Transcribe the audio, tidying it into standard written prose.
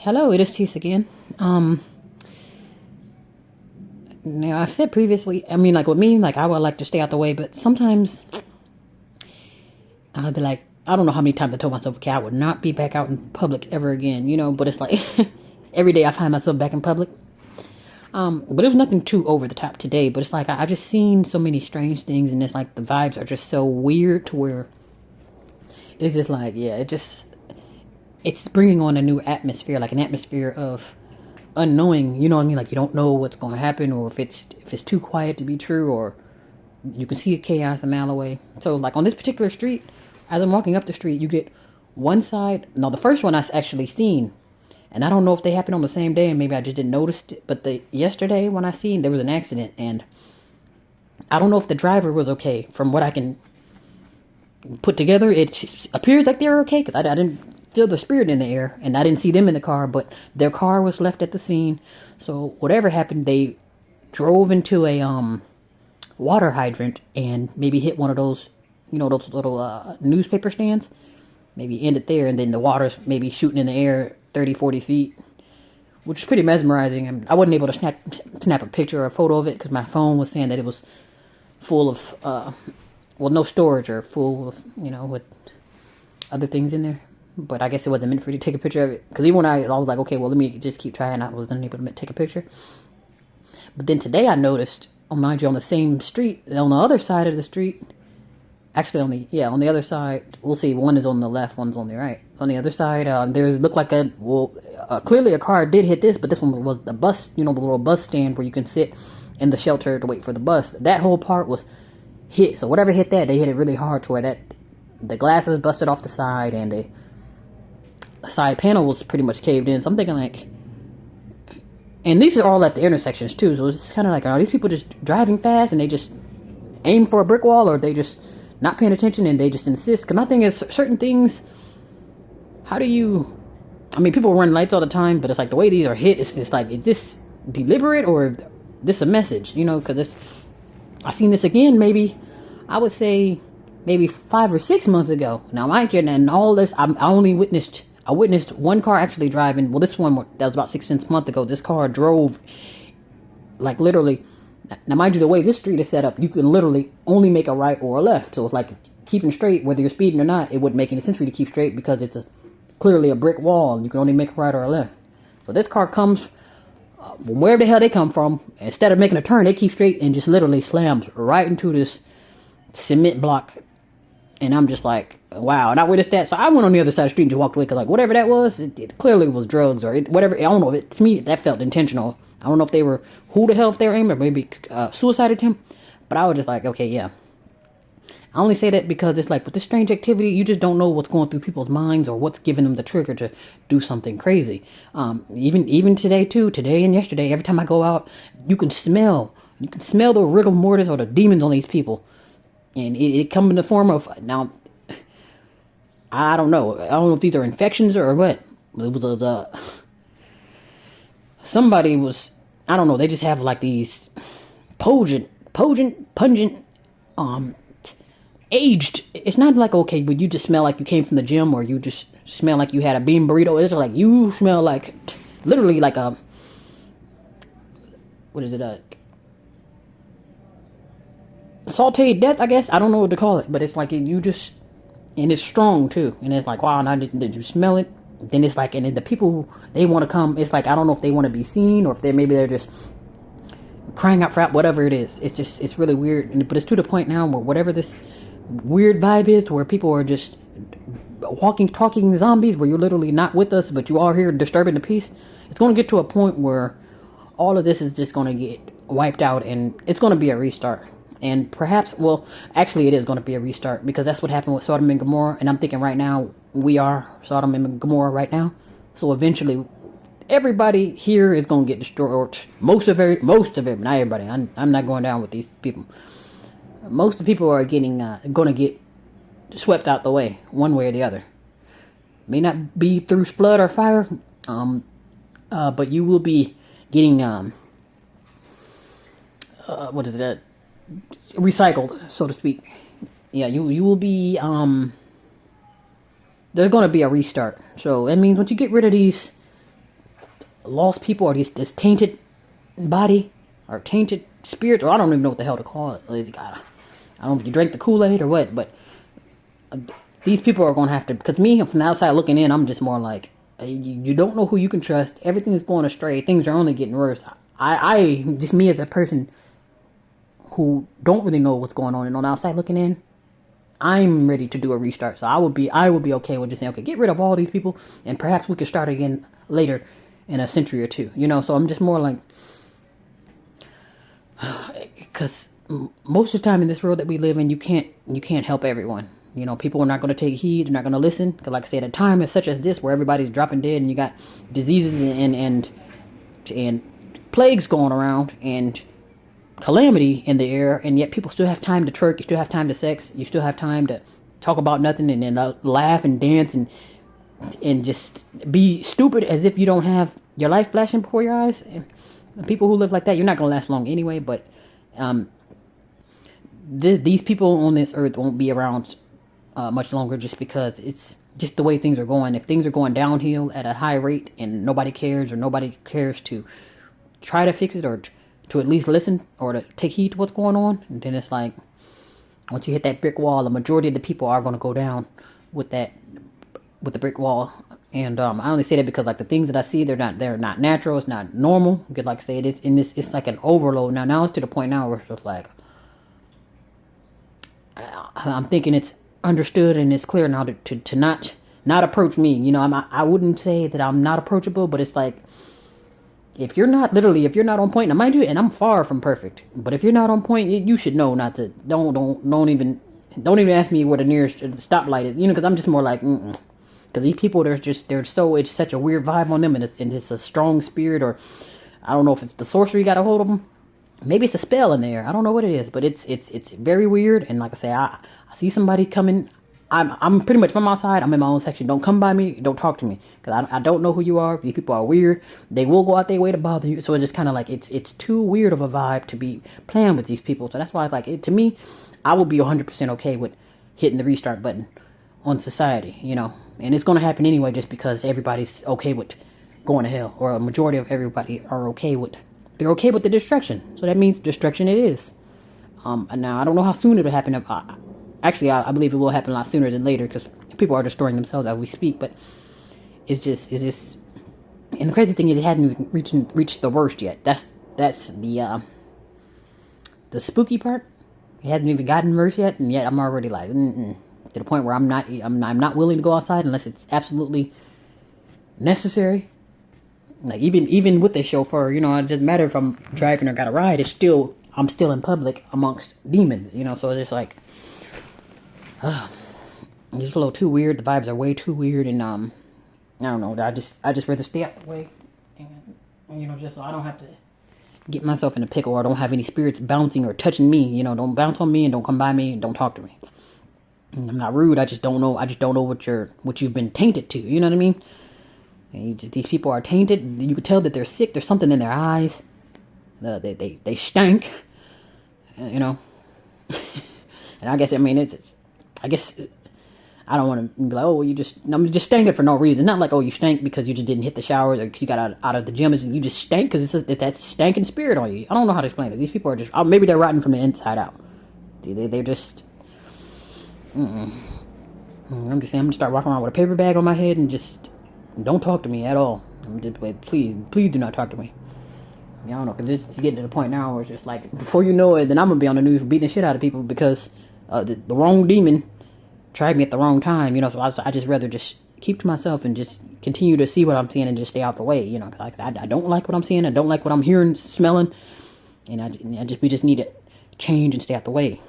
Hello, it is Tease again. Now I've said previously, I mean, like with me, like I would like to stay out the way, but sometimes I'll be like, I don't know how many times I told myself, okay, I would not be back out in public ever again, but it's like every day I find myself back in public. But it was nothing too over the top today, but it's like I just seen so many strange things, and it's like the vibes are just so weird to where it's just like, yeah, it's bringing on a new atmosphere, like an atmosphere of unknowing. You know what I mean? Like you don't know what's going to happen, or if it's too quiet to be true, or you can see the chaos a mile away. So like on this particular street, as I'm walking up the street, you get one side. No, the first one I actually seen, and I don't know if they happened on the same day, and maybe I just didn't notice it. But the yesterday when I seen, there was an accident, and I don't know if the driver was okay. From what I can put together, it appears like they're okay because I didn't feel the spirit in the air, and I didn't see them in the car, but their car was left at the scene. So whatever happened, they drove into a water hydrant and maybe hit one of those, those little newspaper stands. Maybe ended there, and then the water's maybe shooting in the air 30, 40 feet, which is pretty mesmerizing. I wasn't able to snap a picture or a photo of it because my phone was saying that it was full of no storage, or full of, with other things in there. But I guess it wasn't meant for you to take a picture of it. Because even when I was like, okay, well, let me just keep trying, I wasn't able to take a picture. But then today I noticed, mind you, on the same street, on the other side of the street, actually on the other side, we'll see, one is on the left, one's on the right. On the other side, looked like clearly a car did hit this, but this one was the bus, the little bus stand where you can sit in the shelter to wait for the bus. That whole part was hit. So whatever hit that, they hit it really hard to where the glasses busted off the side, and the side panel was pretty much caved in. So I'm thinking like, and these are all at the intersections too, so it's kind of like, are these people just driving fast and they just aim for a brick wall, or they just not paying attention and they just insist? Because my thing is, certain things, how do you, I mean, people run lights all the time, but it's like the way these are hit, it's just like, is this deliberate, or this a message? Because I seen this again, maybe I would say maybe 5 or 6 months ago. Now mind you, and all this, I witnessed one car actually driving. Well, this one that was about 6 months ago. This car drove, like, literally. Now, mind you, the way this street is set up, you can literally only make a right or a left. So it's like keeping straight, whether you're speeding or not. It wouldn't make any sense for you to keep straight because it's clearly a brick wall, and you can only make a right or a left. So this car comes from wherever the hell they come from. Instead of making a turn, they keep straight and just literally slams right into this cement block. And I'm just like, wow. And I witnessed that. So I went on the other side of the street and just walked away. Because, like, whatever that was, it clearly was drugs or whatever. I don't know. To me, that felt intentional. I don't know if they were, who the hell if they were aiming, or maybe suicide attempt. But I was just like, okay, yeah. I only say that because it's like, with this strange activity, you just don't know what's going through people's minds or what's giving them the trigger to do something crazy. Even today, too. Today and yesterday, every time I go out, you can smell the rigor mortis or the demons on these people. And it come in the form of, now, I don't know. I don't know if these are infections or what. It was somebody was, I don't know. They just have like these pungent, aged. It's not like, okay, but you just smell like you came from the gym, or you just smell like you had a bean burrito. It's like you smell like, literally like a, what is it? Sauteed death, I guess. I don't know what to call it, but it's like you just, and it's strong too. And it's like, wow, now did you smell it? Then it's like, and then the people, they want to come. It's like, I don't know if they want to be seen, or if they're just crying out for help, whatever it is. It's really weird. But it's to the point now where whatever this weird vibe is, to where people are just talking zombies, where you're literally not with us, but you are here disturbing the peace. It's going to get to a point where all of this is just going to get wiped out, and it's going to be a restart. And perhaps, well, actually it is going to be a restart, because that's what happened with Sodom and Gomorrah. And I'm thinking right now, we are Sodom and Gomorrah right now. So eventually, everybody here is going to get destroyed. Most of it, not everybody. I'm not going down with these people. Most of the people are going to get swept out the way, one way or the other. May not be through flood or fire, but you will be getting, what is that? Recycled, so to speak. Yeah, you will be, there's going to be a restart. So that means once you get rid of these lost people or this tainted body or tainted spirit, or I don't even know what the hell to call it. Like, I don't know if you drank the Kool-Aid or what, but these people are going to have to, because me from the outside looking in, I'm just more like, you don't know who you can trust. Everything is going astray. Things are only getting worse. I just me as a person who don't really know what's going on and on the outside looking in, I'm ready to do a restart. So I would be okay with just saying, okay, get rid of all these people and perhaps we could start again later in a century or two. So I'm just more like, because most of the time in this world that we live in, you can't help everyone. People are not going to take heed. They're not going to listen. Because like I said, at a time such as this, where everybody's dropping dead and you got diseases and plagues going around and calamity in the air, and yet people still have time to twerk. You still have time to sex. You still have time to talk about nothing and then laugh and dance and just be stupid as if you don't have your life flashing before your eyes. And people who live like that, you're not going to last long anyway. But these people on this earth won't be around much longer, just because it's just the way things are going. If things are going downhill at a high rate and nobody cares, or nobody cares to try to fix it, or to at least listen or to take heed to what's going on, and then it's like, once you hit that brick wall, the majority of the people are going to go down with the brick wall. And I only say that because like the things that I see, they're not natural. It's not normal. Because like I say, it's like an overload now. Now it's to the point now where it's just like, I'm thinking it's understood and it's clear now to not approach me. I wouldn't say that I'm not approachable, but it's like, if you're not on point, now mind you, and I'm far from perfect, but if you're not on point, you should know not to. Don't even ask me where the nearest stoplight is. Because I'm just more like, because these people, it's such a weird vibe on them, and it's a strong spirit, or I don't know if it's the sorcery got a hold of them. Maybe it's a spell in there. I don't know what it is, but it's very weird. And like I say, I see somebody coming. I'm pretty much from outside. I'm in my own section. Don't come by me. Don't talk to me, because I don't know who you are. These people are weird. They will go out their way to bother you. So it's just kind of like it's too weird of a vibe to be playing with these people. So that's why it's like, to me, I would be 100% okay with hitting the restart button on society. And it's gonna happen anyway, just because everybody's okay with going to hell, or a majority of everybody are okay with. They're okay with the destruction. So that means destruction it is. Now I don't know how soon it'll happen. Actually, I believe it will happen a lot sooner than later, because people are destroying themselves as we speak. But it's just, and the crazy thing is, it hadn't even reached the worst yet. That's the spooky part. It hasn't even gotten worse yet, and yet I'm already like, to the point where I'm not willing to go outside unless it's absolutely necessary. Like even with the chauffeur, it doesn't matter if I'm driving or got a ride. I'm still in public amongst demons. So it's just like. It's just a little too weird. The vibes are way too weird, and I don't know. I just rather stay out the way, and just so I don't have to get myself in a pickle, or I don't have any spirits bouncing or touching me. Don't bounce on me and don't come by me and don't talk to me. And I'm not rude. I just don't know. What you've been tainted to. You know what I mean? And these people are tainted. You can tell that they're sick. There's something in their eyes. They stink. And I guess I guess I don't want to be like, oh, I'm just stinking for no reason. Not like, oh, you stank because you just didn't hit the showers, or you got out of the gym, and you just stank because it's that stanking spirit on you. I don't know how to explain it. These people are just, maybe they're rotten from the inside out. They're just, I'm just saying, I'm going to start walking around with a paper bag on my head and just don't talk to me at all. Please do not talk to me. I don't know, because it's getting to the point now where it's just like, before you know it, then I'm going to be on the news beating the shit out of people because the wrong demon tried me at the wrong time, so I just rather just keep to myself and just continue to see what I'm seeing and just stay out the way, like I don't like what I'm seeing, I don't like what I'm hearing, smelling, and we just need to change and stay out the way.